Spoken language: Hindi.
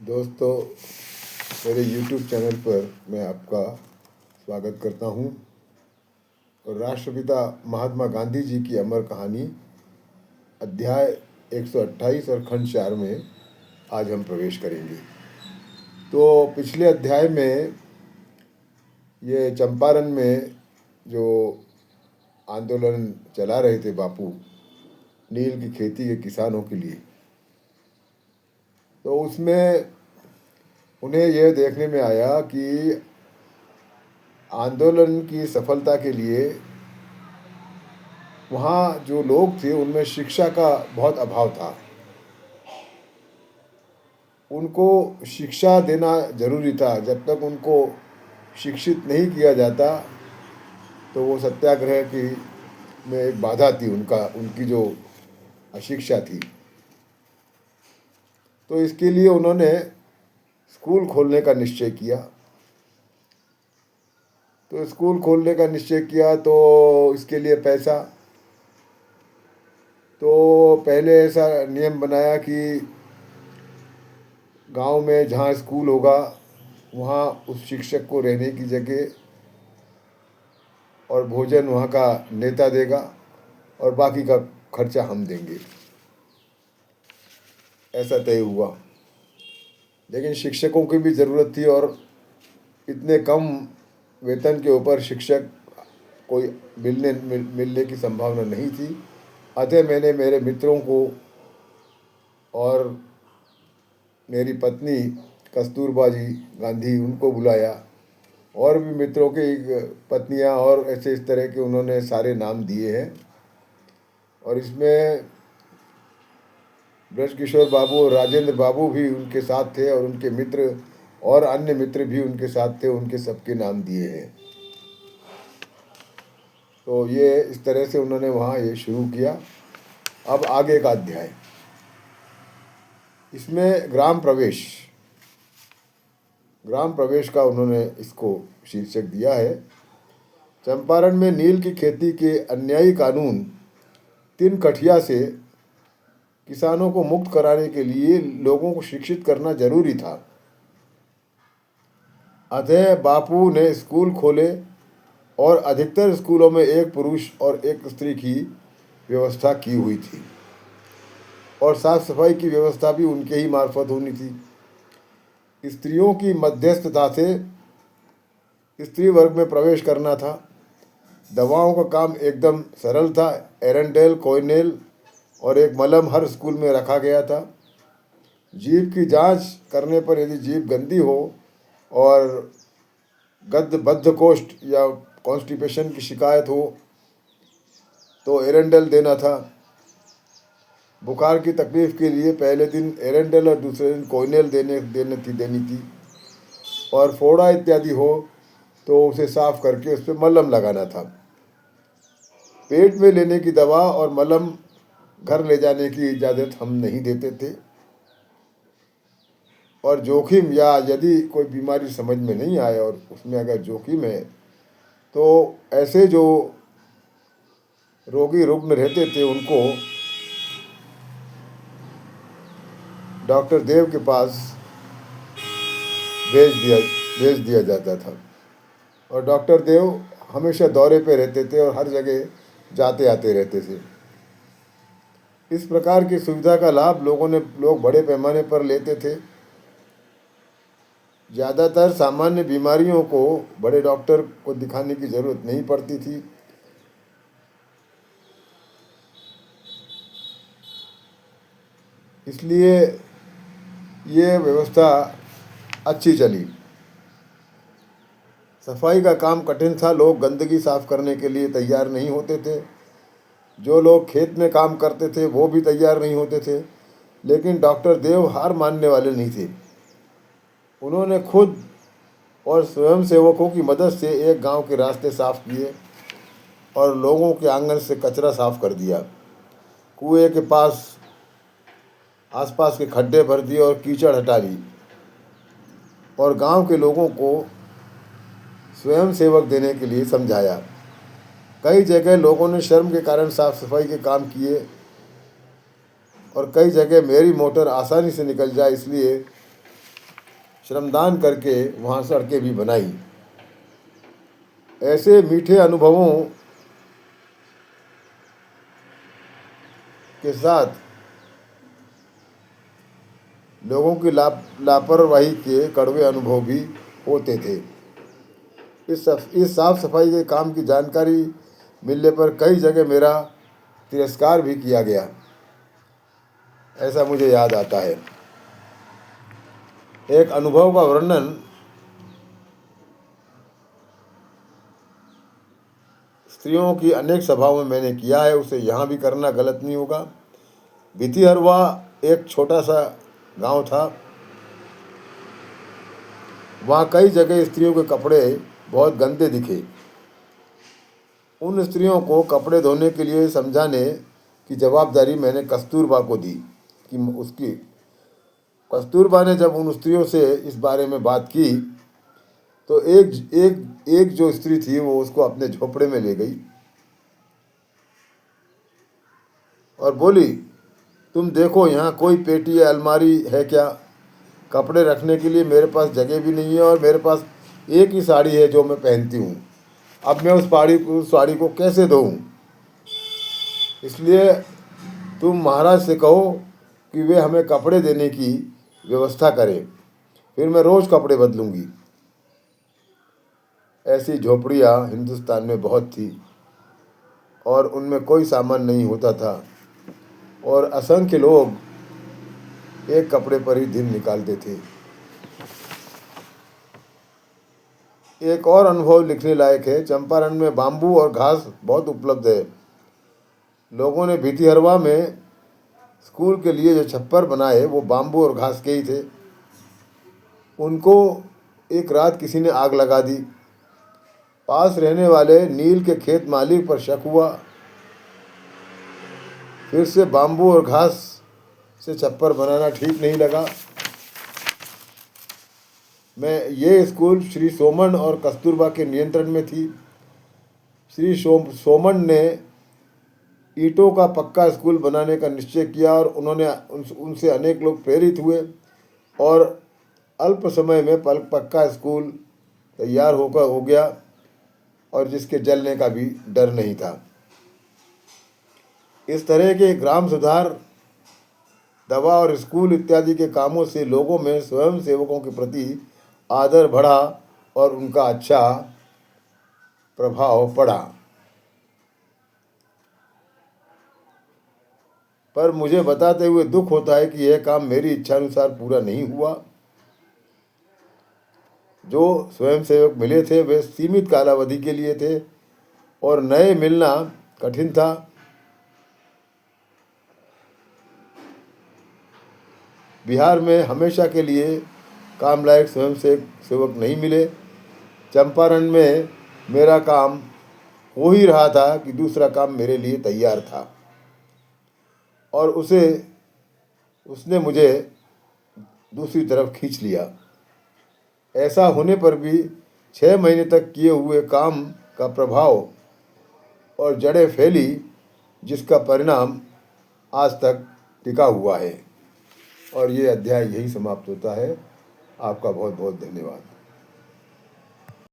दोस्तों, मेरे YouTube चैनल पर मैं आपका स्वागत करता हूं और राष्ट्रपिता महात्मा गांधी जी की अमर कहानी अध्याय 128 और खंड 4 में आज हम प्रवेश करेंगे। तो पिछले अध्याय में ये चंपारण में जो आंदोलन चला रहे थे बापू नील की खेती के किसानों के लिए, तो उसमें उन्हें यह देखने में आया कि आंदोलन की सफलता के लिए वहाँ जो लोग थे उनमें शिक्षा का बहुत अभाव था। उनको शिक्षा देना जरूरी था। जब तक उनको शिक्षित नहीं किया जाता तो वो सत्याग्रह की में एक बाधा थी, उनकी जो अशिक्षा थी। तो इसके लिए उन्होंने स्कूल खोलने का निश्चय किया। तो स्कूल खोलने का निश्चय किया तो इसके लिए पैसा, तो पहले ऐसा नियम बनाया कि गांव में जहाँ स्कूल होगा वहाँ उस शिक्षक को रहने की जगह और भोजन वहाँ का नेता देगा और बाकी का खर्चा हम देंगे, ऐसा तय हुआ। लेकिन शिक्षकों की भी ज़रूरत थी और इतने कम वेतन के ऊपर शिक्षक कोई मिलने की संभावना नहीं थी। अतः मैंने मेरे मित्रों को और मेरी पत्नी कस्तूरबा जी गांधी उनको बुलाया और भी मित्रों की पत्नियां और ऐसे इस तरह के उन्होंने सारे नाम दिए हैं। और इसमें ब्रजकिशोर बाबू और राजेंद्र बाबू भी उनके साथ थे और उनके मित्र और अन्य मित्र भी उनके साथ थे, उनके सबके नाम दिए हैं। तो ये इस तरह से उन्होंने वहाँ ये शुरू किया। अब आगे का अध्याय, इसमें ग्राम प्रवेश का उन्होंने इसको शीर्षक दिया है। चंपारण में नील की खेती के अन्यायी कानून 3 कठिया से किसानों को मुक्त कराने के लिए लोगों को शिक्षित करना जरूरी था। अतः बापू ने स्कूल खोले और अधिकतर स्कूलों में एक पुरुष और एक स्त्री की व्यवस्था की हुई थी और साफ सफाई की व्यवस्था भी उनके ही मार्फत होनी थी। स्त्रियों की मध्यस्थता से स्त्री वर्ग में प्रवेश करना था। दवाओं का काम एकदम सरल था। एरेंडेल, कोइनेल और एक मलहम हर स्कूल में रखा गया था। जीभ की जांच करने पर यदि जीभ गंदी हो और बद्धकोष्ठ या कॉन्स्टिपेशन की शिकायत हो तो एरेंडेल देना था। बुखार की तकलीफ के लिए पहले दिन एरेंडेल और दूसरे दिन कोइनेल देनी थी। और फोड़ा इत्यादि हो तो उसे साफ करके उस पर मलहम लगाना था। पेट में लेने की दवा और मलहम घर ले जाने की इजाज़त हम नहीं देते थे। और जोखिम या यदि कोई बीमारी समझ में नहीं आए और उसमें अगर जोखिम है तो ऐसे जो रोगी रुग्ण रहते थे उनको डॉक्टर देव के पास भेज दिया जाता था। और डॉक्टर देव हमेशा दौरे पे रहते थे और हर जगह जाते आते रहते थे। इस प्रकार की सुविधा का लाभ लोग बड़े पैमाने पर लेते थे। ज़्यादातर सामान्य बीमारियों को बड़े डॉक्टर को दिखाने की ज़रूरत नहीं पड़ती थी। इसलिए ये व्यवस्था अच्छी चली। सफाई का काम कठिन था। लोग गंदगी साफ करने के लिए तैयार नहीं होते थे। जो लोग खेत में काम करते थे वो भी तैयार नहीं होते थे। लेकिन डॉक्टर देव हार मानने वाले नहीं थे। उन्होंने खुद और स्वयंसेवकों की मदद से एक गांव के रास्ते साफ किए और लोगों के आंगन से कचरा साफ कर दिया। कुएं के पास आसपास के खड्डे भर दिए और कीचड़ हटा ली और गांव के लोगों को स्वयंसेवक देने के लिए समझाया। कई जगह लोगों ने शर्म के कारण साफ सफाई के काम किए और कई जगह मेरी मोटर आसानी से निकल जाए इसलिए श्रमदान करके वहाँ सड़कें भी बनाई। ऐसे मीठे अनुभवों के साथ लोगों की लापरवाही के कड़वे अनुभव भी होते थे। इस साफ सफाई के काम की जानकारी मिलने पर कई जगह मेरा तिरस्कार भी किया गया, ऐसा मुझे याद आता है। एक अनुभव का वर्णन स्त्रियों की अनेक सभाओं में मैंने किया है, उसे यहाँ भी करना गलत नहीं होगा। भितिहरवा एक छोटा सा गांव था। वहाँ कई जगह स्त्रियों के कपड़े बहुत गंदे दिखे। उन स्त्रियों को कपड़े धोने के लिए समझाने की जवाबदारी मैंने कस्तूरबा को दी कि उसकी कस्तूरबा ने जब उन स्त्रियों से इस बारे में बात की तो एक जो स्त्री थी वो उसको अपने झोपड़े में ले गई और बोली, तुम देखो यहाँ कोई पेटी या अलमारी है क्या? कपड़े रखने के लिए मेरे पास जगह भी नहीं है और मेरे पास एक ही साड़ी है जो मैं पहनती हूँ। अब मैं उस साड़ी को कैसे धोऊं? इसलिए तुम महाराज से कहो कि वे हमें कपड़े देने की व्यवस्था करें, फिर मैं रोज़ कपड़े बदलूंगी। ऐसी झोपड़ियाँ हिंदुस्तान में बहुत थी और उनमें कोई सामान नहीं होता था और असंख्य लोग एक कपड़े पर ही दिन निकालते थे। एक और अनुभव लिखने लायक है। चंपारण में बांबू और घास बहुत उपलब्ध है। लोगों ने भितिहरवा में स्कूल के लिए जो छप्पर बनाए वो बांबू और घास के ही थे। उनको एक रात किसी ने आग लगा दी। पास रहने वाले नील के खेत मालिक पर शक हुआ। फिर से बांबू और घास से छप्पर बनाना ठीक नहीं लगा। ये स्कूल श्री सोमन और कस्तूरबा के नियंत्रण में थी। श्री सोमन ने ईंटों का पक्का स्कूल बनाने का निश्चय किया और उनसे अनेक लोग प्रेरित हुए और अल्प समय में पक्का स्कूल तैयार हो गया और जिसके जलने का भी डर नहीं था। इस तरह के ग्राम सुधार, दवा और स्कूल इत्यादि के कामों से लोगों में स्वयं सेवकों के प्रति आदर बढ़ा और उनका अच्छा प्रभाव पड़ा। पर मुझे बताते हुए दुख होता है कि यह काम मेरी इच्छानुसार पूरा नहीं हुआ। जो स्वयंसेवक मिले थे वे सीमित कालावधि के लिए थे और नए मिलना कठिन था। बिहार में हमेशा के लिए काम लायक स्वयंसेवक नहीं मिले। चंपारण में मेरा काम हो ही रहा था कि दूसरा काम मेरे लिए तैयार था और उसने मुझे दूसरी तरफ खींच लिया। ऐसा होने पर भी 6 महीने तक किए हुए काम का प्रभाव और जड़ें फैली, जिसका परिणाम आज तक टिका हुआ है। और ये अध्याय यही समाप्त होता है। आपका बहुत बहुत धन्यवाद।